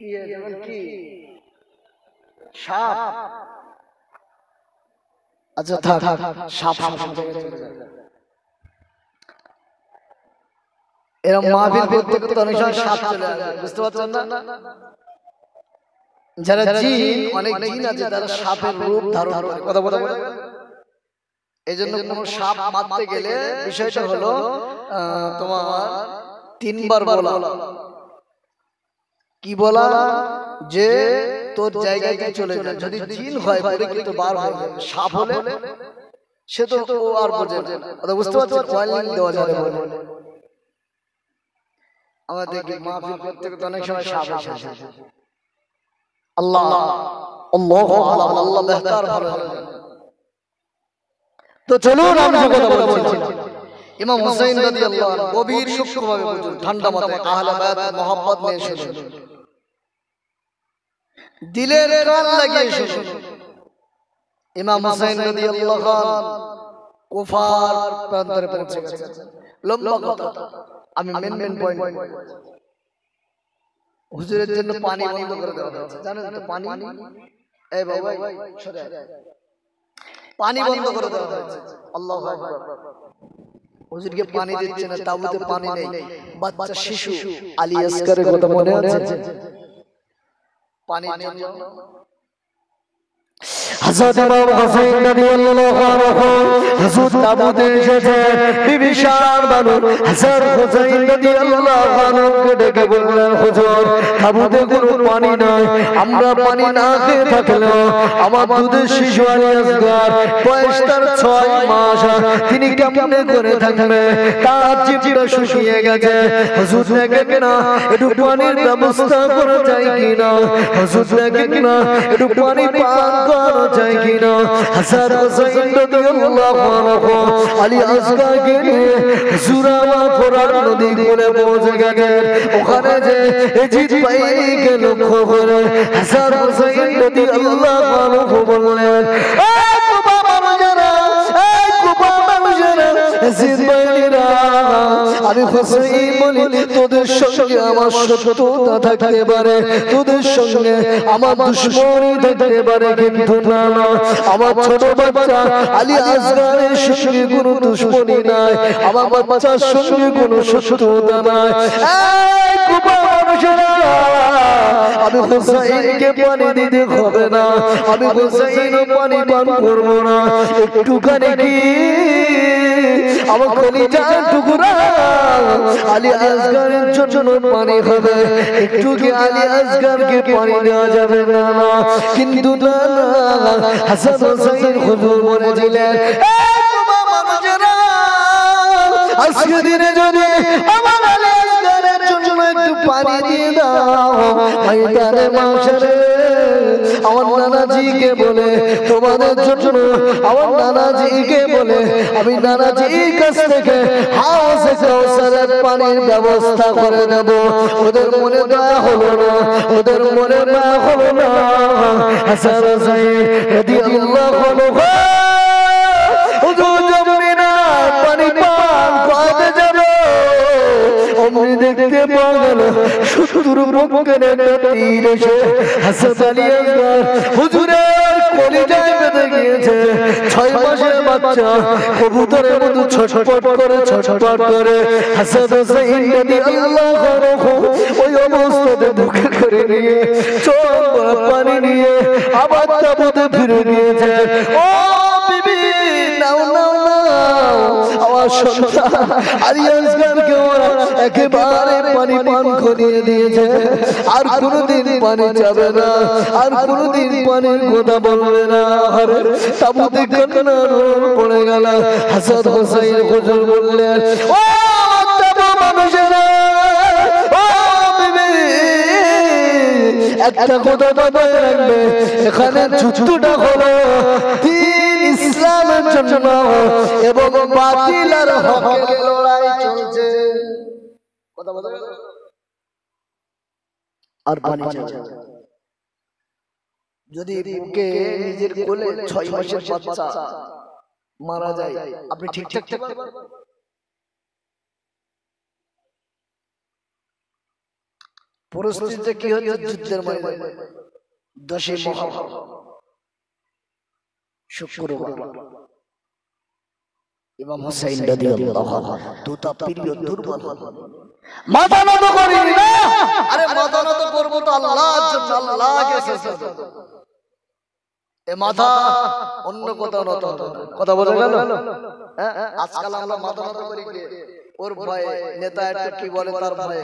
যেমন কি সাপ, আচ্ছা থাক, সাপ এরকম মাহফিল করতে করতে অনেক সময় সাপ চলে আসে, বুঝতে পারছেন না? যারা জিন, অনেক জিন আছে তারা সাপের রূপ ধারণ করে, কথা বলা বলে। এই জন্য কোন সাপ মারতে গেলে বিষয়টা হলো তোমার তিনবার বলা। কি বলা? যে তোর জায়গায় চলে যা। যদি জিন হয় পরীক্ষিত বার হয়ে যাবে, সাপ হলে সে তো ও আর বোঝে না, বুঝতে পারছো? ওয়ার্নিং দেওয়া যাবে বলে আমাদের মাহফিল করতে করতে অনেক সময় সাপ আসে। আল্লাহ আল্লাহু আলাম, আল্লাহ বেহতার ভালো জানে। তো চলুন আমি যে কথা বলছি, ইমাম হুসাইন রাদিয়াল্লাহু আনহু গভীর সূক্ষ্মভাবে বুঝুন, ঠান্ডা মাথায় আহলে বায়াত মোহাব্বত নিয়ে শুনুন, দিলের কান লাগিয়ে শুনুন। ইমাম হুসাইন রাদিয়াল্লাহু আনহু কুফার প্রান্তরে পৌঁছে গেছেন। লম্বা কথা, আমি মেন পয়েন্ট। হুজুরের জন্য পানি বন্ধ করে দেওয়া হয়েছে, জানেন তো? পানি, এই বাবা সরে পানি বন্ধ করে দেওয়া হয়েছে। আল্লাহু আকবার। হুজুরকে পানি দিচ্ছে না, তাবুতে পানি নেই। বাচ্চা শিশু আলী আসকারের কথা মনে আছে? পানির জন্য হযরত ইমাম হুসাইন রাদিয়াল্লাহু আনহু হুজুর তাবুতে এসেছে, বিবিসার বানু হযরত হুসাইন রাদিয়াল্লাহু আনহুকে ডেকে বললেন, হুজুর তাবুতে কোনো পানি নাই, আমরা পানি না খেয়ে থাকলেও আমার দুধের শিশু আলী আসগার, বয়স তার 6 মাস, তিনি কেমনে করে থাকবে? তার জিভটা শুকিয়ে গেছে। হুজুর দেখেন না একটু পানির ব্যবস্থা করা যায় কিনা, হুজুর দেখেন না একটু পানি পান করা যায় কিনা। হযরত হুসাইন রাদিয়াল্লাহু আনহু আলী আসগারকে নিয়ে হুজুর আমার ফোরাত নদী কোলে পৌঁছে গেলেন। ওখানে যে এজিদ ভাইকে লক্ষ্য করে হযরত হুসাইন রাদিয়াল্লাহু আনহু বললেন, এই কুবা মানুষেরা, এই কুবা মানুষেরা, এজিদ ভাইরা, আমি হুসাইন বলি তোদের সঙ্গে আমার শত্রুতা থাকতে পারে, তোদের সঙ্গে আমার দুশমনি থাকতে পারে, কিন্তু না না, আমার ছোট বাচ্চা আলী আসগারের সঙ্গে কোনো দুশমনি নাই, আমার বাচ্চার সঙ্গে কোনো শত্রুতা নাই। এই কুবা মানুষেরা, আমি হুসাইনকে পানি দিতে হবে না, আমি হুসাইন পানি পান করবো না, একটুখানি কি আমার কলিজার টুকরা আলী আসগারের জন্য পানি হবে, একটু কি আলী আসগারকে পানি দেওয়া যাবে না? না, কিন্তু না না, হাসান হুসাইন হুজুর বলেছিলেন, আজকে দিনে যদি আমার আলী আসগারের জন্য একটু পানি দিয়ে দাও, ময়দানে মাশারে আমার নানাজিকে বলে তোমাদের জন্য, আমার নানাজিকে বলে আমি নানাজির কাছ থেকে হাউসে কাউসারের পানির ব্যবস্থা করে দেব। ওদের মনে দয়া হলো না, ওদের মনে দয়া হলো না। হাসান হুসাইন রাদিয়াল্লাহু আনহু হুজুর জমনি না পানি পান করতে যাবে, অমনি দেখতে পাওয়া গেল শত্রুর পক্ষের তীর এসে হাসান আলী আসগার হুজুরের কলিজায় বেঁধে গিয়েছে। 6 মাসের বাচ্চা কবুতরের মতো ছটফট করে ছটফট করে হাসান হুসাইন রাদিয়াল্লাহু আনহু ওই অবস্থাতে বুকে করে নিয়ে চোখ ভরা পানি নিয়ে আবার তাবুতে ফিরে গিয়েছে। ও বিবি, নাও নাও নাও, আমার সন্তান আলী আসগারকে ওরা একেবারে পানি পান করিয়ে দিয়েছে, আর কোনদিন পানি যাবে না, আর কোনদিন পানির কথা বলবে না। আরে তাবুতে কান্না পড়ে গেল। হাসান হুসাইন হুজুর বললেন, ও তাবু মানুষেরা, ও বিবি, একটা কথা মাথায় রাখবে, এখানে যুদ্ধটা হলো দ্বীন ইসলামের জন্য এবং বাতিল আর হকের লড়াই চলছে। কথা বলতে আর পানি চাই। যদি বুকে নিজের কোলে 6 মাসের বাচ্চা মারা যায়, আপনি ঠিক থাকতে পারবেন? পরিস্থিতিতে কি হচ্ছে যুদ্ধের ময়দানে 10 মুহররম শুক্রবার ইমাম হুসাইন রাদিয়াল্লাহু আনহু দুটা প্রিয় দুর্বল মাথা নত করিনি না আরে মাথা নত করব তো আল্লাহর জন্য আল্লাহকে সাজদা এ মাথা অন্য কোথাও নত কথা বোঝা গেল আজকাল আমরা মাথা নত করি কি ওর ভয়ে নেতা একটু কি বলে তার ভয়ে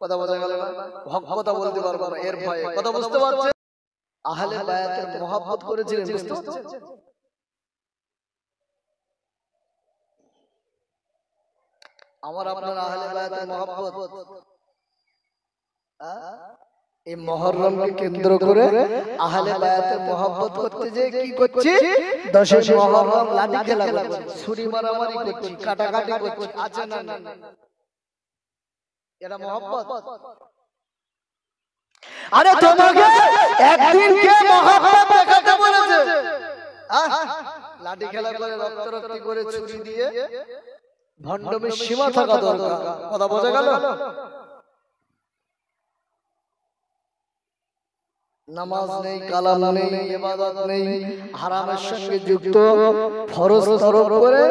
কথা বোঝা গেল না হক কথা বলতে পারবো না এর ভয়ে কথা বুঝতে পারছেন আহলে বায়াতের মহব্বত করেছিলেন বুঝতে পারছেন আমার আপনার আহলে বায়াতের মহব্বত এই মুহররমকে কেন্দ্র করে আহলে বায়াতের মহব্বত করতে যে কি করছি 10 মুহররম লাঠি খেলা করছি ছুরি মারামারি করছি কাটাকাটি করছি আছে না না এটা মহব্বত আরে তোমাকে একদিন কে মহব্বত দেখাতে বলেছে লাঠি খেলা করে রক্তারক্তি করে ছুরি দিয়ে ভণ্ডমের সীমা থাকা দরকার কথা বোঝা গেল নামাজ নেই কালাম নেই ইবাদত নেই হারামের সঙ্গে যুক্ত ফরজ তরক করে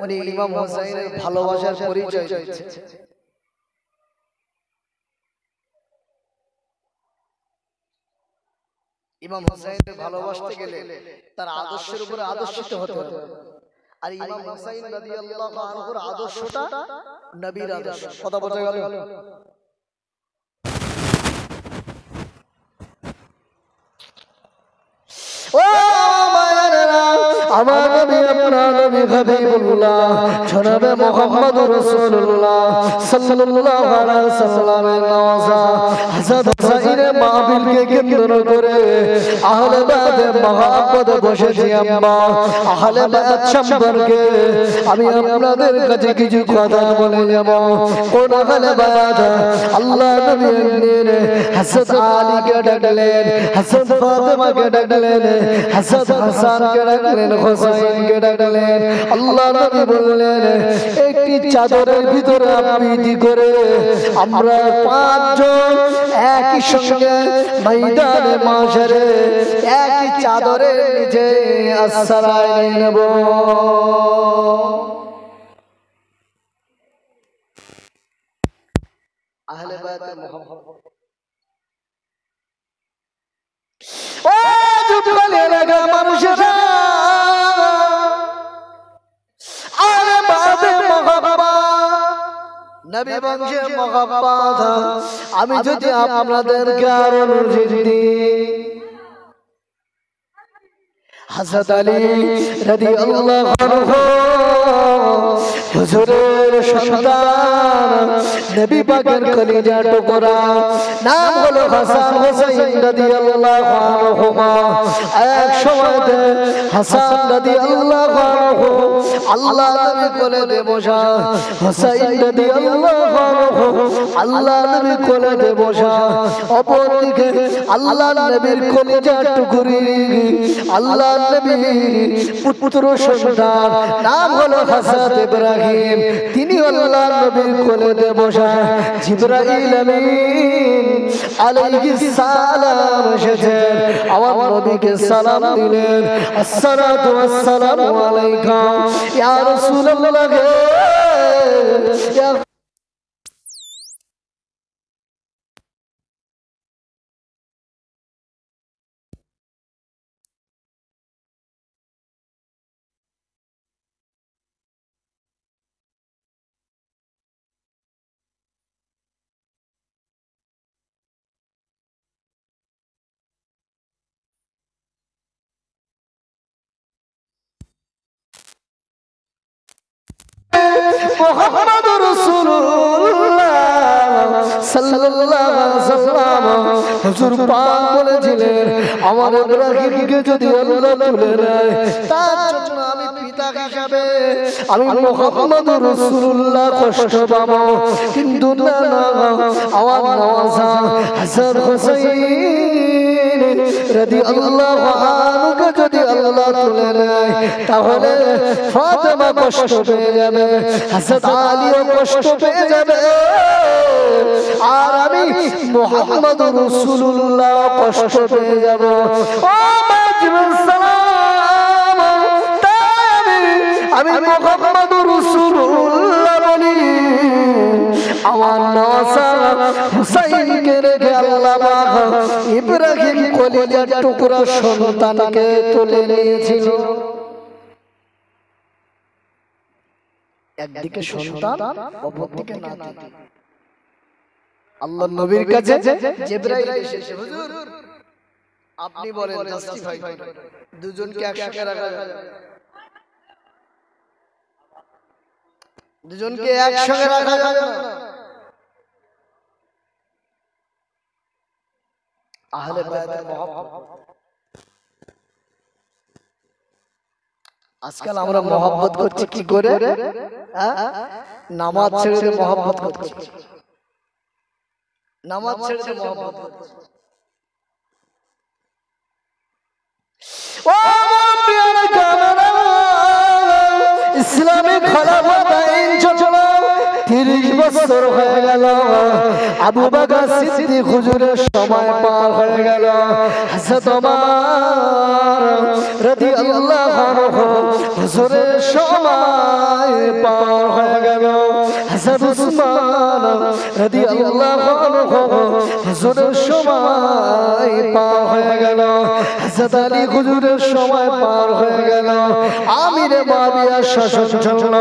উনি ইমাম হুসাইনের ভালোবাসার পরিচয় দিয়েছে ইমাম হুসাইনকে ভালোবাসতে গেলে তার আদর্শের উপরে আদর্শিত হতে হবে আর ইমাম হুসাইন রাদিয়াল্লাহু আনহুর আদর্শটা নবীর আদর্শ কথা বোঝা গেল ও মায়েরা আমার নবী আপনার নবী হাবিবুল্লাহ জনাবে মুহাম্মদুর রাসূলুল্লাহ সাল্লাল্লাহু আলাইহি সাল্লামের নওয়াজা হযরত হুসাইনের মাহফিলকে কেন্দ্র করে আহলে বায়াতের মহব্বত বসেছি আম্মা আহলে বায়াত সম্পর্কে আমি আপনাদের কাছে কিছু কথা বলে যাব কোন আহলে বায়াত আল্লাহ নবী হযরত আলীকে ডাকলেন হযরত ফাতেমাকে ডাকলেন হযরত হাসানকে ডাকলেন হুসাইনকে ডাকলেন আল্লাহ নবী বললেন একটি চাদরের ভিতরে আবৃত্তি করে আমরা পাঁচজন একই সঙ্গে ময়দানে মাশরে একই চাদরের নিচে আশ্রয় নেব আহলে বায়াতের মুহাব্বত ও যুবকলে লাগা মানুষেরা আহলে বায়াতের মুহাব্বত নবী বংশের মুহাব্বত আমি যদি আপনাদেরকে আরো বুঝিয়ে হযরত আলী রাদিয়াল্লাহু আনহু হুজুরের সন্তান নবী পাকের কলিজার টুকরা নাম হলো হাসান হুসাইন রাদিয়াল্লাহু আনহুমা এক সময়তে হাসান রাদিয়াল্লাহু আনহু আল্লাহ নবী কোলে বসা হুসাইন রাদিয়াল্লাহু আনহু আল্লাহ নবী কোলে বসা অপরদিকে আল্লাহ নবীর কলিজার টুকরি আল্লাহ নবীর পুত্র সন্তান নাম হলো হযরত ইব্রাহিম তিনি আল্লাহ নবীর কোলে বসা জিবরাইল আমিন আলাইহিস সালাম এসেছেন আমার নবীকে সালাম দিলেন আসসালাতু ওয়াসসালামু আলাইকা ইয়া রাসূলুল্লাহ ইয়া মুহাম্মদুর রাসূলুল্লাহ সাল্লাল্লাহু আলাইহি ওয়াসাল্লাম হুজুর পাক বলেছিলেন আমার ইব্রাহিমকে যদি আল্লাহ তুলে নেয় তার জন্য আমি পিতা হিসাবে আমি মুহাম্মদুর রাসূলুল্লাহ কষ্ট পাবো কিন্তু না না আমার নওয়াজা হযরত হুসাইন রাদিয়াল্লাহু আনহুকে যদি আল্লাহ তুলে নেয় তাহলে ফাতেমা কষ্ট পেয়ে যাবে, হযরত আলীও কষ্ট পেয়ে যাবে, আর আমি মুহাম্মদুর রাসূলুল্লাহ কষ্ট পেয়ে যাব। ও মাজিবুল সালাম, আমি মুহাম্মদুর রাসূলুল্লাহ বলি, আমার নওয়াসা হুসাইনকে রেখে আল্লাহ পাক ইব্রাহিম কলিজার টুকরা সন্তানকে তুলে নিয়েছিল। একদিকে সন্তান, অপরদিকে নাতি। আল্লাহর নবীর কাছে জিবরাইল এসেছে, হুজুর আপনি বলেন জাস্টিফাই, দুজনকে একসাথে রাখা যাবে? দুজনকে একসঙ্গে রাখা যাবে না। আহলে বায়াতের মহব্বত, আজকাল আমরা মহব্বত করছি কি করে? নামাজ ছেড়ে মহব্বত করছি, নামাজ ছেড়ে মহব্বত করছি। ও প্রিয় কামেরা, ইসলামিক খেলাফত আইন চলল 30 বছর হয়ে গেল। আবু বকর সিদ্দিক হুজুরের সময় পার হয়ে গেল। হযরত ওমর রাদিয়াল্লাহু আনহু হুজুরের সময় পার হয়ে গেল। হযরত উসমান রাদিয়াল্লাহু আনহু হুজুরের সময় পার হয়ে গেল। হযরত আলী হুজুরের সময় পার হয়ে গেল। আমিরে মুআবিয়া শাসন চলল।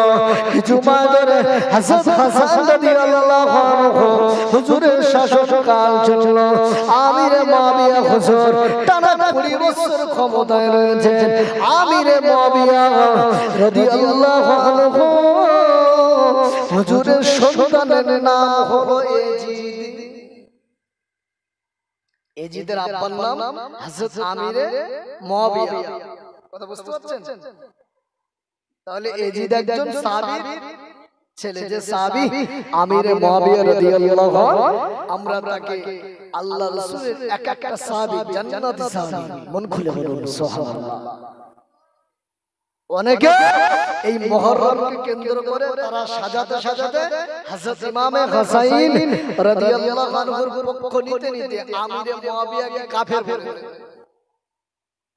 কিছু মাস ধরে হযরত হাসান রাদিয়াল্লাহু আনহু হুজুরের শাসনকাল চলল। আমিরে মুআবিয়া হুজুর টানা 20 বছর ক্ষমতায় রয়েছেন। আমিরে মুআবিয়া রাদিয়াল্লাহু আনহু হুজুরের সন্তানের নাম হলো এজিদ। এজিদের আব্বার নাম হযরত আমিরে মুআবিয়া। কথা বুঝতে পারছেন? তাহলে এজিদ একজন সাহাবীর ছেলে, যে সাহাবী আমিরে মুআবিয়া রাদিয়াল্লাহু আনহু, আমরা তাকে আল্লাহর রাসূলের এক একটা সাহাবী জান্নাতি সাহাবী। মন খুলে বলুন সুবহানাল্লাহ। অনেকে এই মুহররমকে কেন্দ্র করে তারা সাজাতে সাজাতে হযরত ইমামে হুসাইন রাদিয়াল্লাহু আনহুর পক্ষ নিতে নিতে আমিরে মুআবিয়াকে কাফের বলে।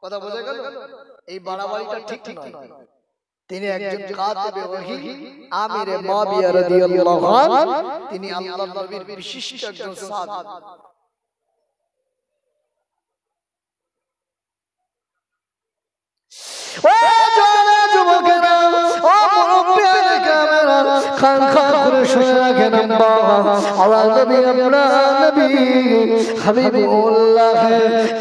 কথা বোঝা গেল? এই বাড়াবাড়িটা ঠিক নয়। তিনি একজন কাতিবে ওহী, আমিরে মুআবিয়া রাদিয়াল্লাহু আনহু, তিনি আল্লাহর নবীর বিশিষ্ট একজন সাহাবী। ও জানা যুবকেরা, ও মুরব্বিয়ানে কামেরা, খান খান করে শুনে রাখেন বাবা, আমার নবী, আপনার নবী হাবিবুল্লাহ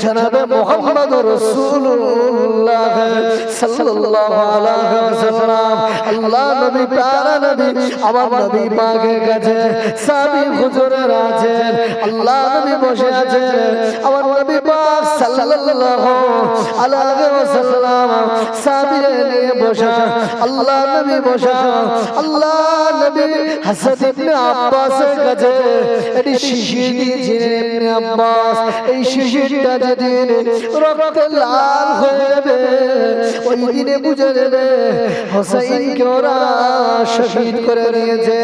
জনাবে মুহাম্মদুর রাসূলুল্লাহ সাল্লাল্লাহু আলাইহি ওয়াসাল্লাম। আল্লাহ নবী, প্যারা নবী, আমার নবী পাকের কাছে সাহাবী হুজুরের আছেন। আল্লাহ নবী বসে আছেন, আমার নবী পাক সাল্লাল্লাহু আলাইহি ওয়াসাল্লাম সাহাবীরা নিয়ে বসা। আল্লাহ নবী বসা। আল্লাহ নবী হযরত ইবনে আব্বাসের কাছে এটি শিশির দিয়েছিলেন। ইবনে আব্বাস, এই শিশিরটা যেদিন রক্তে লাল হয়ে যাবে, ওই দিনে বুঝে নেবে হুসাইনকে ওরা শহীদ করে নিয়েছে।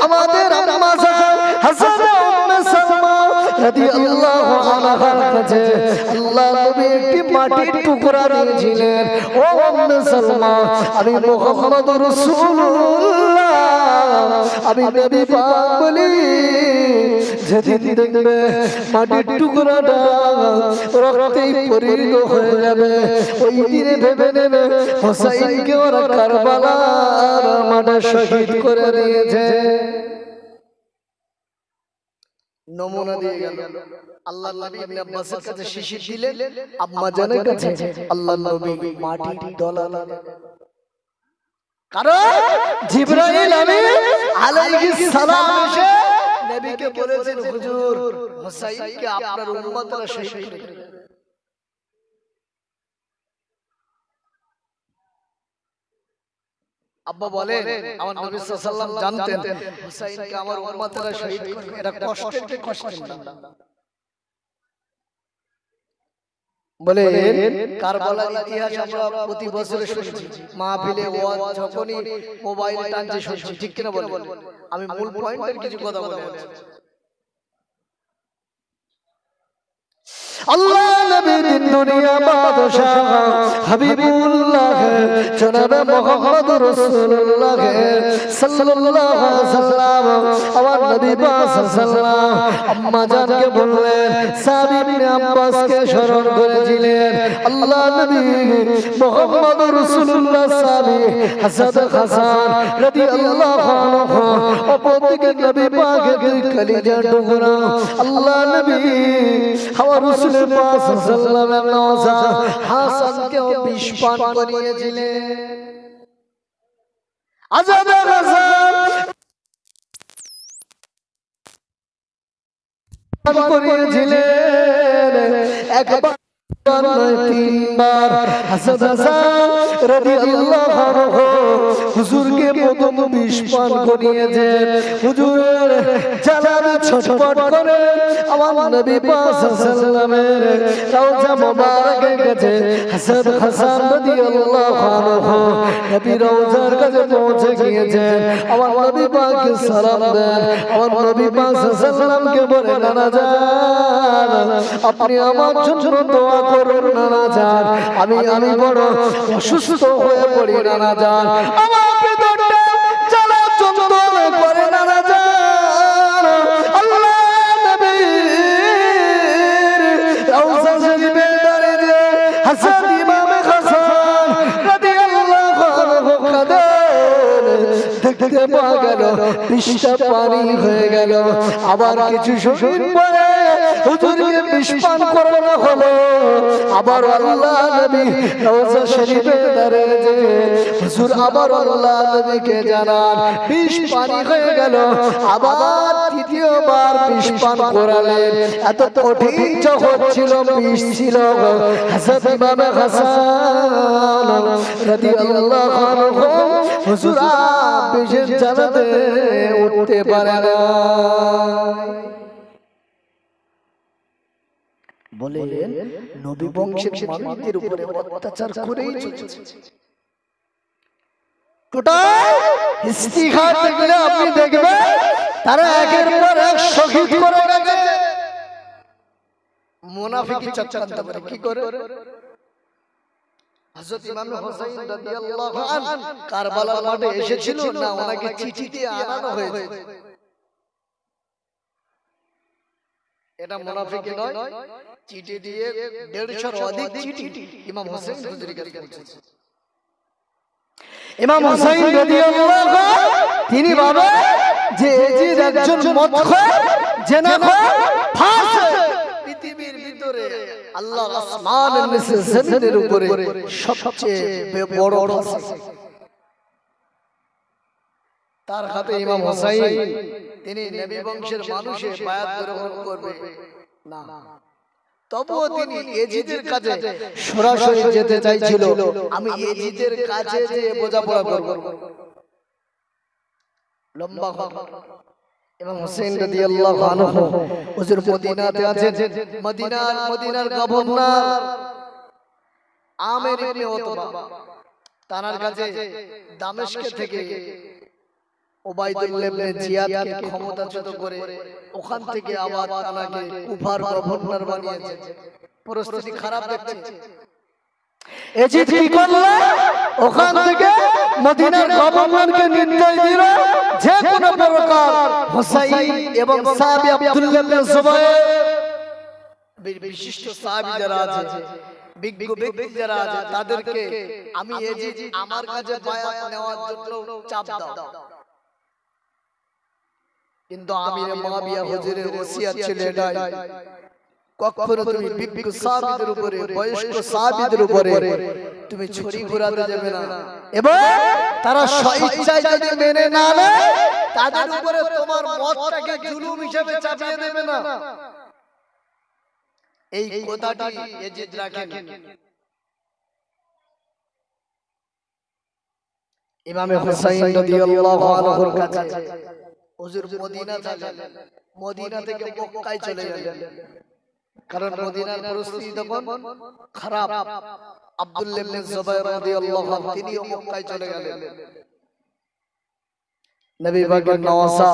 আমাদের আম্মা হযরত উম্মে সালমা রাদিয়াল্লাহু আনহার কাছে আল্লাহ নবী একটি মাটির টুকরা দিয়েছিলেন। ও উম্মে সালমা, আমি মুহাম্মদুর রাসূলুল্লাহ, আমি নবী পাক বলি, যেদিন দেখবে মাটির টুকরাটা রক্তেই পরিণত হয়ে যাবে, ওই দিনে ভেবে নেবে হুসাইনকে ওরা কারবালার মাঠে শহীদ করে দিয়েছে। নমুনা দিয়ে গেল। আল্লাহর নবী ইবনে আব্বাসের কাছে শিশির দিলেন, আম্মা জানের কাছে আল্লাহর নবী মাটির ডলা দিলেন। কারণ জিবরাইল আমিন আলাইহিস সালাম এসে নবীকে বলেছেন, হুজুর হুসাইনকে আপনার উম্মতরা শহীদ করে দিলেন। আব্বা বলেন আমার নবী সাল্লাল্লাহু আলাইহি ওয়াসাল্লাম জানতেন হুসাইনকে আমার উম্মতরা শহীদ করবে, এটা কষ্টের কি কষ্টের না। বলে কারবালার ইতিহাস আমরা প্রতি বছর শুনছি, মাহফিলে ওয়াজ যখনই মোবাইল টানছে শুনছি, ঠিক কিনা বলেন? আমি মূল পয়েন্টের কিছু কথা বলে আল্লাহ নবী দিন দুনিয়া বাদশাহ হাবিবুল্লাহ জনাবে মুহাম্মদ রাসূলুল্লাহ সাল্লাল্লাহু আলাইহি ওয়াসাল্লাম আমার নবী পাক সাল্লাল্লাহু আম্মা জানকে বললেন সাদ ইবনে আব্বাসকে স্মরণ করেছিলেন। আল্লাহ নবী মুহাম্মদ রাসূলুল্লাহ সাহাবী হাসান হাসান রাদিয়াল্লাহু আনহু অপরদিকে নবী পাকের দুই কলিজার টুকরা আল্লাহ নবী আমার রাসূলের পাক সাল্লাল্লাহু আলাইহি ওয়াসাল্লাম হাসানকে বিষ পান করিয়েছিলেন। আজাদ হাসান করিয়েছিলেন একবার তিনবার। হাসান হাসান রাদিয়াল্লাহু আনহু হুজুরকে প্রথম বিষ পান করিয়েছেন। হুজুরের জ্বালায় ছটফট করে আমার নবী পাক সাল্লামের রওজা মোবারকের কাছে হাসান হাসান রাদিয়াল্লাহু আনহু নবী রওজার কাছে পৌঁছে গিয়েছেন। আমার নবী পাককে সালাম দেন। আমার নবী পাক সাল্লামকে বলে নানা জান আপনি আমার জন্য দোয়া করুন নানা জান, আমি বড় অসুস্থ হয়ে পড়ি নানা জান, আমার ভিতরটা জ্বালা যন্ত্রণা করে নানা জান। আল্লাহ নবীর রওজা শরীফে দাঁড়িয়ে হাসান ইমামে হাসান রাদিয়াল্লাহু আনহু কাঁদেন। দেখতে পাওয়া গেল বিষটা পানি হয়ে গেল। আবার কিছু সময় পরে হুজুরকে বিষ পান করানো হলো। আবার আল্লাহ নবী রওজা শরীফে দাঁড়িয়ে হুজুর আবার আল্লাহ নবীকে জানান বিষ পানি হয়ে গেল। আবার তৃতীয়বার বিষ পান করালেন। এত কঠিন জগৎ ছিল, বিষ ছিল। হাসান ইমামে হাসান রাদিয়াল্লাহু আনহু হুজুর বিষের জ্বালাতে উঠতে পারে না। বলেন নবী বংশের মানুষদের উপরে অত্যাচার করেই চলছে। টোটাল ইস্তিগফার দেখলে আপনি দেখবেন তারা একের পর এক শহীদ করে গেছে। মুনাফিকি চক্রান্ত করে কি করে? হযরত ইমাম হুসাইন রাদিয়াল্লাহু আনহু কারবালার মাঠে এসেছিল না, ওনাকে চিঠি দিয়ে আনানো হয়েছে। এটা মুনাফিকি নয়, চিঠি দিয়ে 150 অধিক চিঠি ইমাম হুসাইন হুজুরের কাছে পৌঁছেছে। ইমাম হুসাইন রাদিয়াল্লাহু তিনি ভাবে যে এজিদ একজন মদখোর জেনাখোর ফাসিক। পৃথিবীর ভিতরে আল্লাহ আসমানের নিচে জমিনের উপরে সবচেয়ে বড় ফাসিক। তার হাতে ইমাম হুসাইন তিনি নবী বংশের মানুষে বায়াত গ্রহণ করবে না, তবুও তিনি এজিদের কাছে সরাসরি যেতে চাইছিল। আমি এজিদের কাছে যে বোঝাপড়া করব। লম্বা কথা। ইমাম হুসাইন রাদিয়াল্লাহু আনহু হুজুর মদিনাতে আছেন। মদিনার গভর্নর আমির ইবনে উতবা তার কাছে দামেস্ক থেকে উবাইদুল্লাহ ইবনে জিয়াদকে ক্ষমতাচ্যুত করে ওখান থেকে আবার তানাকে কুফার গভর্নর বানিয়েছে। পরিস্থিতি খারাপ দেখছে। এজিদ কি করলো? ওখান থেকে মদিনার গভর্নরকে নির্দেশ দিল যে কোন প্রকার হুসাইন এবং সাহাবী আব্দুল্লাহ ইবনে জুবাইর বিশিষ্ট সাহাবী যারা আছে, বিজ্ঞ ব্যক্তি যারা আছে, তাদেরকে আমি এজিদ আমার কাছে বায়াত নেওয়ার জন্য চাপ দাও। কিন্তু আমির মুয়াবিয়া হুজুরের ওসিয়ত ছিল এটাই, কখনো তুমি বিজ্ঞ সাহাবীদের উপরে, বয়স্ক সাহাবীদের উপরে তুমি ছুরি ঘোরাতে যাবে না, এবং তারা স্বেচ্ছায় যদি মেনে না নেয় তাদের উপরে তোমার মতটাকে জুলুম হিসেবে চাপিয়ে দেবে না। এই কথাটি এজিদ রাখেন। ইমামে হুসাইন রাদিয়াল্লাহু আনহুর কাছে হুজুর মদিনা যাবেন, মদিনা থেকে মক্কায় চলে গেলেন, কারণ মদিনার পরিস্থিতি তখন খারাপ। আব্দুল্লাহ ইবনে জুবাইর রাদিয়াল্লাহু আনহু তিনিও মক্কায় চলে গেলেন। নবী পাকের নওয়াসা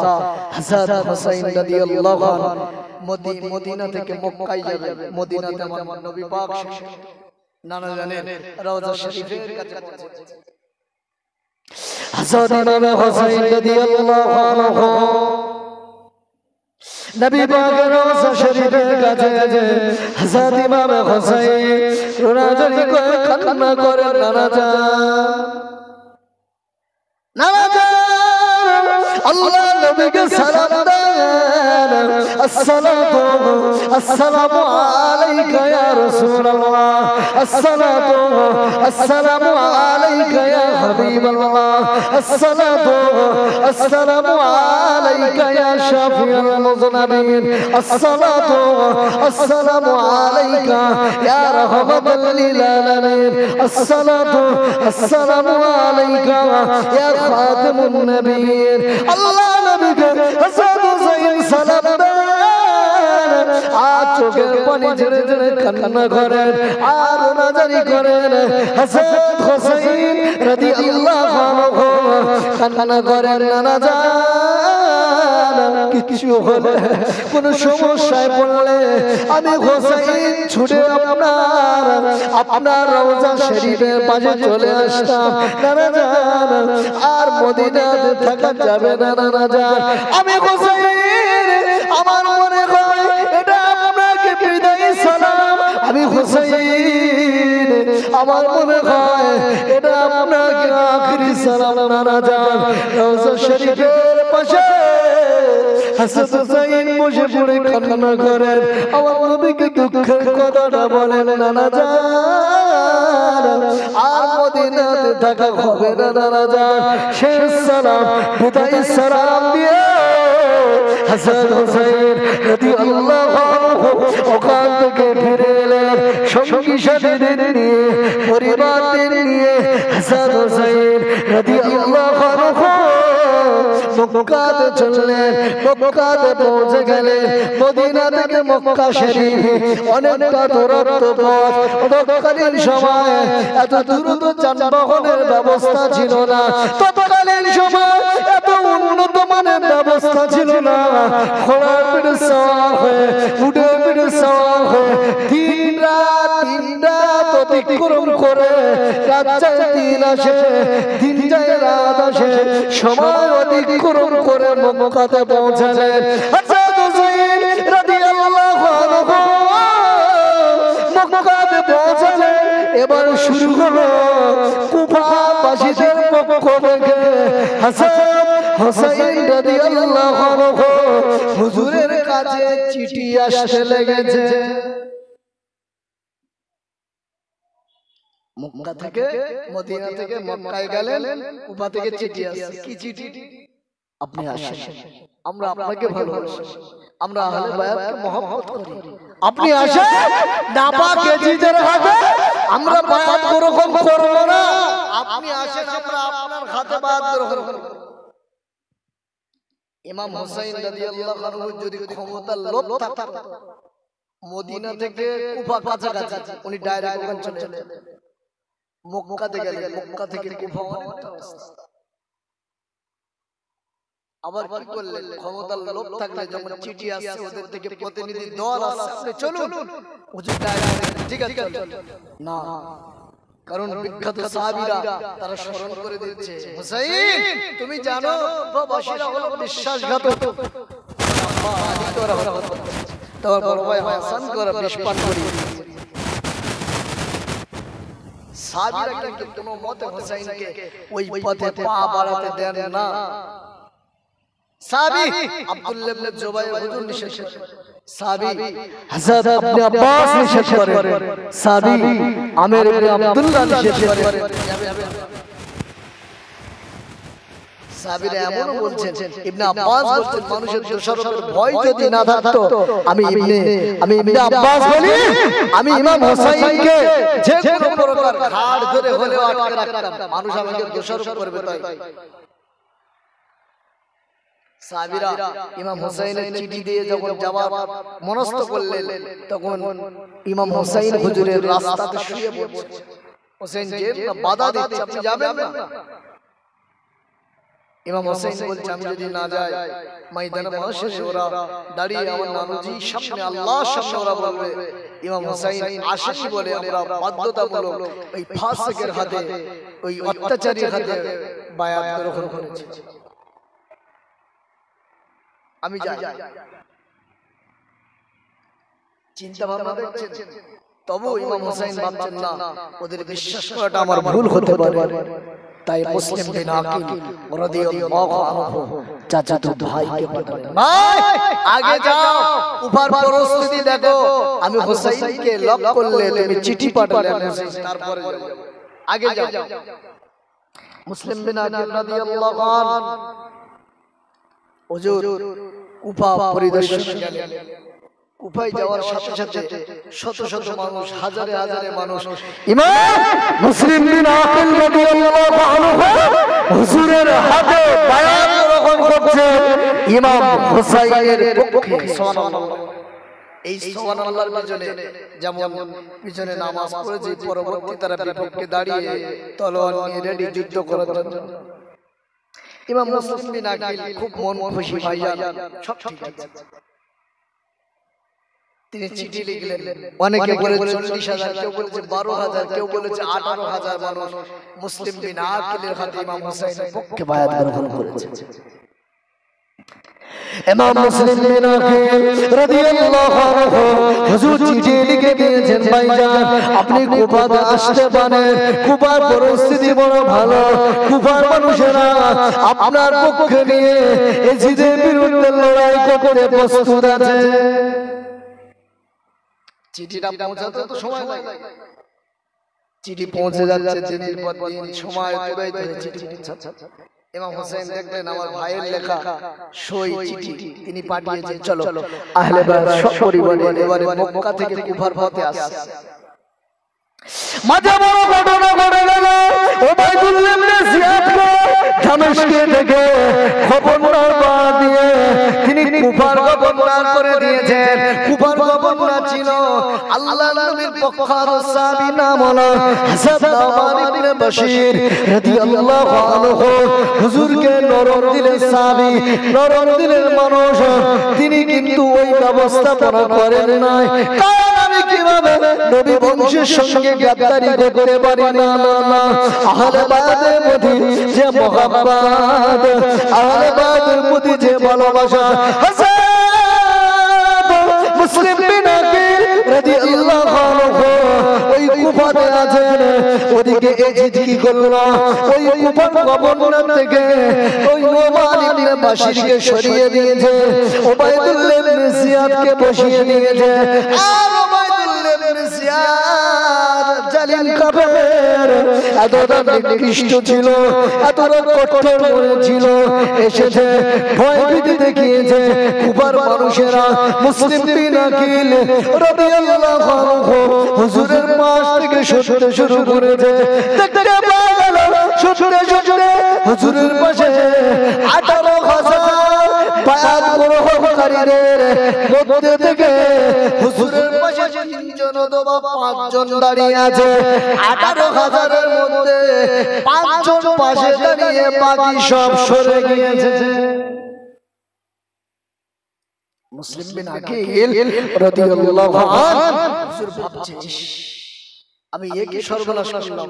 হযরত হুসাইন রাদিয়াল্লাহু আনহু মদিনা থেকে মক্কায় যাবেন। মদিনাতে আমার নবী পাক নানা জানেন রওজা শরীফের কাছে পৌঁছেছেন। হযরত ইমাম হুসাইন রাদিয়াল্লাহু আনহু নবী পাকের রওজা শরীফের কাছে হযরত ইমাম হুসাইন রোনাজারি করে কান্না করে নানা জান আল্লাহ নবীকে সালাম দেন, আসসালাতু আসসালামু আলাইকা ইয়া রাসূলুল্লাহ, আসসালাতু আসসালামু আলাইকা ইয়া হাবিবাল্লাহ, আসসালাতু আসসালামু আলাইকা ইয়া শাফিউল মুযনিবিন, আসসালাতু আসসালামু আলাইকা ইয়া রাহমাতাল লিল আলামিন, আসসালাতু আসসালামু আলাইকা ইয়া খাতামুন নবিয়্যিন। আল্লাহ নবীকে হযরত হুসাইন সালাম দেন, আর চোখের পানি ঝরে ঝরে কান্না করেন আর নাজারি করেন। হযরত হুসাইন রাদিয়াল্লাহু আনহু কান্না করেন, নানা জান কিছু হলে কোন সমস্যায় পড়লে আমি হুসাইন ছুটে আপনার রওজা শরীফের পাশে চলে আসতাম নানা জান, আর মদিনাতে থাকা যাবে না নানা জান। আমি হুসাইন, আমার মনে হয় এটা আপনাকে বিদায়ী সালাম। আমি হুসাইন, আমার মনে হয় এটা আপনাকে আখেরি সালাম নানা জান। রওজা শরীফের পাশে হযরত হুসাইন বসে পড়ে কান্না করেন, আমার নবীকে দুঃখের কথাটা বলেন, নানা জান আর মদিনাতে থাকা হবে না নানা জান। শেষ সালাম বিদায়ী সালাম দিয়ে হযরত হুসাইন রাদিয়াল্লাহু আনহু ওখান থেকে ফিরে এলেন সঙ্গী সাথীদের নিয়ে, পরিবারদের নিয়ে। হযরত হুসাইন রাদিয়াল্লাহু আনহু মক্কাতে চললেন, মক্কাতে পৌঁছে গেলেন। মদিনা থেকে মক্কা শরীফ অনেকটা দূরত্ব পথ। তৎকালীন সময় এত দ্রুত যানবাহনের ব্যবস্থা ছিল না, তৎকালীন সময় এত উন্নত মানের ব্যবস্থা ছিল না। ঘোড়ার পিঠে সওয়ার হয়ে, উটের পিঠে সওয়ার হয়ে দিন রাত অতিক্রম করে রাত যায় দিন আসে, দিন যায় রাত আসে, সময় অতিক্রম করে মক্কাতে পৌঁছালেন। হযরত হুসাইন রাদিয়াল্লাহু আনহু মক্কাতে পৌঁছালেন। এবার শুরু হলো কুফাবাসীদের পক্ষ থেকে হযরত হুসাইন রাদিয়াল্লাহু আনহু হুজুরের কাছে চিঠি আসতে লেগেছে। মক্কা থেকে মদিনা থেকে মক্কায় গেলেন, কুফা থেকে চিঠি আসছে। কি চিঠি? আপনি আসেন, আমরা আপনাকে ভালোবাসি, আমরা আহলে বায়াতকে মহব্বত করি। আপনি আসেন, নাপাক এজিদের হাতে আমরা বায়াত গ্রহণ করব না। আপনি আসেন, আমরা আপনার হাতে বায়াত গ্রহণ করব। ইমাম হুসাইন রাদিয়াল্লাহু আনহু যদি ক্ষমতার লোভ থাকতো, মদিনা থেকে কুফা কাছাকাছি, উনি ডাইরেক্ট ওখানে চলে যেতেন। মক্কাতে গেলেন, মক্কা থেকে কুফা অনেকটা রাস্তা। আবার কি করলেন? ক্ষমতার লোভ থাকলে যখন চিঠি আসছে ওদের থেকে প্রতিনিধি দল আসছে, আপনি চলুন হুজুর ডাইরেক্ট, ঠিক আছে না, কারণ বিখ্যাত সাহাবীরা তারা স্মরণ করে দিচ্ছে, হুসাইন তুমি জানো কুফাবাসীরা হলো বিশ্বাসঘাতক। তোমার বড় ভাই হাসান করে বিস্ফান করি। সাহাবীরা কিন্তু কোনো মতে হুসাইনকে ওই পথে পা বাড়াতে দেন না। সাহাবী আব্দুল্লাহ ইবনে জুবাইর হুজুর নিষেধ করেন, সাহাবী হযরত ইবনে আব্বাস নিষেধ করেন, সাহাবী আমির ইবনে আব্দুল্লাহ নিষেধ করেন। সাহাবীরা এমন বলছেন, ইবনে আব্বাস বলছেন মানুষের দোষারোপের ভয় যদি না থাকতো আমি ইবনে আব্বাস বলি আমি ইমাম হোসেনকে যে কোনো প্রকার ঘাড় ধরে হলেও আটকে রাখতাম, মানুষ আমাকে দোষারোপ করবে তাই। সাহাবীরা ইমাম হোসেনের চিঠি দিয়ে যখন যাওয়ার মনস্থ করলেন তখন ইমাম হোসেন হুজুরের রাস্তাতে শুয়ে পড়ছে। হোসেন যে বাধা দিচ্ছে আপনি যাবেন না। ইমাম হোসেন বলছে আমি যদি না যাই ময়দানে মানুষের ওরা দাঁড়িয়ে আমার নানুজি সামনে আল্লাহর সামনে ওরা বলবে ইমাম হোসেন আসেনি বলে আমরা বাধ্যতামূলক ওই ফাসিকের হাতে ওই অত্যাচারীর হাতে বায়াত গ্রহণ করেছি, আমি যাই। চিন্তা ভাবনা দেখছেন, তবু ইমাম হোসেন ভাবছেন না ওদের বিশ্বাস করাটা আমার ভুল হতে পারে, তাই মুসলিম বিন আকিল রাদিয়াল্লাহু আনহু চাচাতো ভাইকে পাঠালেন, ভাই আগে যাও উপর পরিস্থিতি দেখো, আমি হোসেনকে লক করলে তুমি চিঠি পাঠালে তারপরে আগে যাও। মুসলিম বিন আকিল রাদিয়াল্লাহু আনহু হুজুর কুফা পরিদর্শনে গেলেন। কুফায় যাওয়ার সাথে সাথে শত শত মানুষ, হাজারে হাজারে মানুষ ইমাম মুসলিম বিন আকিল রাদিয়াল্লাহু আনহু হুজুরের হাতে বায়াত গ্রহণ করছে ইমাম হোসেনের পক্ষে। সুবহানাল্লাহ। এই সুবহানাল্লাহর পিছনে যেমন পিছনে নামাজ পড়ে যে পরবর্তী তারা বিপক্ষে দাঁড়িয়ে তলোয়ার নিয়ে রেডি যুদ্ধ করার জন্য। ইমাম মুসলিম বিন আকিল খুব মন খুশি, ভাইজান সব ঠিক আছে। তিনি চিঠি লিখলেন, অনেকে বলে 40,000, কেউ বলেছে 12,000, কেউ বলেছে 18,000 মানুষ মুসলিম বিন আকিলের হাতে ইমাম হোসেনের পক্ষে বায়াত গ্রহণ করেছে। ইমাম মুসলিম বিন আকিল রাদিয়াল্লাহু আনহু হুজুর চিঠি লিখে দিয়েছেন, ভাইজান আপনি কুফাতে আসতে পারেন, কুফার পরিস্থিতি বড় ভালো, কুফার মানুষেরা আপনার পক্ষে নিয়ে এজিদের বিরুদ্ধে লড়াই করতে প্রস্তুত আছে। চিঠিটা পৌঁছাতে তো সময় লাগে, চিঠি পৌঁছে যাচ্ছে দিনের পর দিন, সময় অতিবাহিত হয়ে চিঠি পৌঁছাচ্ছে। ইমাম হোসেন দেখলেন আমার ভাইয়ের লেখা সই চিঠি তিনি পাঠিয়েছেন, চলো আহলে বায়ত সপরিবারে এবারে মক্কা থেকে কুফার পথে আসছে। মাঝে বড় ঘটনা ঘটে গেল। ওবাইদুল্লাহ ইবনে জিয়াদকে দামেস্কে থেকে খবরদার বাদ দিয়ে তিনি কুফার গভর্নর করে দিয়েছেন। কুফার গভর্নর ছিল আল্লাহর নবীর পক্ষার সাহাবী নাম হলো হাসান নোমান ইবনে বশির রাদিয়াল্লাহু আনহু। হুজুরকে নরম দিলের সাহাবী, নরম দিলের মানুষ, তিনি কিন্তু ওই ব্যবস্থাপনা করেন নাই। কারণ আমি কিভাবে নবী বংশের সঙ্গে গাদ্দারি করতে পারি না। আহলে বায়তের প্রতি যে মহব্বত, আহলে বায়তের প্রতি যে ভালোবাসা, মুসলিম বিন আকিল রাদিয়াল্লাহু আনহু ওই কুফাতে আছেন। ওদিকে এজিদ কি করলো, ওই কুফার গভর্নর থেকে ওই নোমান ইবনে বাশিরকে সরিয়ে দিয়েছে, ওবাইদুল্লাহ ইবনে জিয়াদকে বসিয়ে দিয়েছে। আর ওবাইদুল্লাহ ইবনে জিয়াদ জালিম কাফের, এতটা নিকৃষ্ট ছিল, এতটা কঠোর মনে ছিল, এসেছে ভয় ভীতি দেখিয়েছে। কুফার মানুষেরা মুসলিম বিন আকিল রাদিয়াল্লাহু আনহু হুজুরের পাশ থেকে সরতে শুরু করেছে। দেখতে পাওয়া গেল সরতে সরতে হুজুরের পাশে 18,000 বায়াত গ্রহণকারীদের মধ্যে থেকে হুজুরের পাশে 3 জন অথবা 5 জন দাঁড়িয়ে আছে। 18,000-এর মধ্যে 5 জন পাশে দাঁড়িয়ে, বাকি সব সরে গিয়েছে। মুসলিম বিন আকিল রাদিয়াল্লাহু আনহু হুজুর ভাবছে, আমি একই সর্বনাশ করলাম।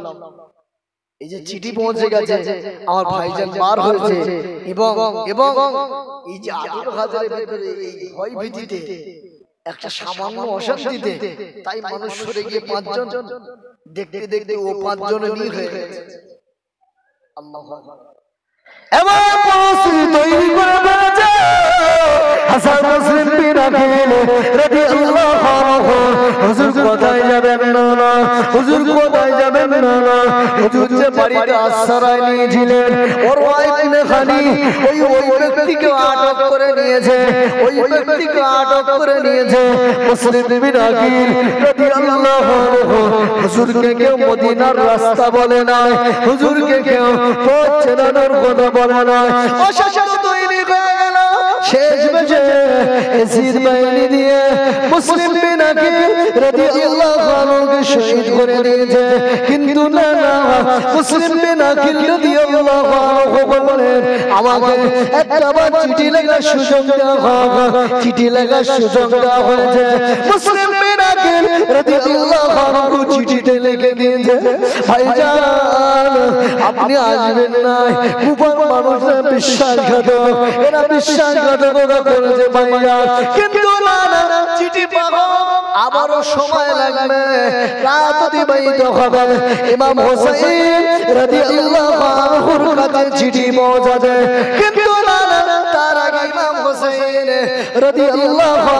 এই যে চিঠি পৌঁছে গেছে, আমার ভাইজান বার হয়েছে, এবং এই যে 18,000-এর ভিতরে এই ভয় ভীতিতে, একটা সামান্য অশান্তিতে, তাই মানুষ সরে গিয়ে 5 জন, দেখতে দেখতে ও 5 জনে নীল হয়ে গেছে। আল্লাহু আকবার। এবার পরিস্থিতি তৈরি করে ফেলেছে। হাসান মুসলিম বিন আকিল রাদিয়াল্লাহু আনহু হুজুর কোথায় যাবেন না, হুজুর কোথায় যাবেন না না হুজুর যে বাড়িতে আশ্রয় নিয়েছিলেন ওর ওয়াইফ খালি ওই ব্যক্তিকে আটক করে নিয়েছে ওই ব্যক্তিকে আটক করে নিয়েছে মুসলিম বিন আকিল রাদিয়াল্লাহু আনহু হুজুরকে কেউ মদিনার রাস্তা বলে না হুজুরকে কেউ পথ চেনানোর কথা বলে না অশান্ত তৈরি হয়ে গেল শেষ বেশে এসির বাহিনী দিয়ে মুসলিম বিন আকিল রাদিয়াল্লাহু আনহুকে শহীদ করে দিয়েছে কিন্তু না না মুসলিম বিন আকিল রাদিয়াল্লাহু আনহু বললেন আমাকে একটাবার চিঠি লেখার সুযোগ দেওয়া হোক চিঠি লেখার সুযোগ দেওয়া হয়েছে মুসলিম বিন আকিল রাদিয়াল্লাহু আনহু চিঠিতে লিখে দিয়েছে ভাইজান আপনি আসবেন না কুফার মানুষরা বিশ্বাসঘাতক এরা বিশ্বাসঘাতকতা করেছে ভাইজান কিন্তু না না চিঠি পাবো আবারও সময় লাগবে রাত অতিবাহিত হবে ইমাম হোসেন রাদিয়াল্লাহু আনহুর কাছে চিঠি পৌঁছাবে কিন্তু না না তার আগে ইমাম হোসেন রাদিয়াল্লাহু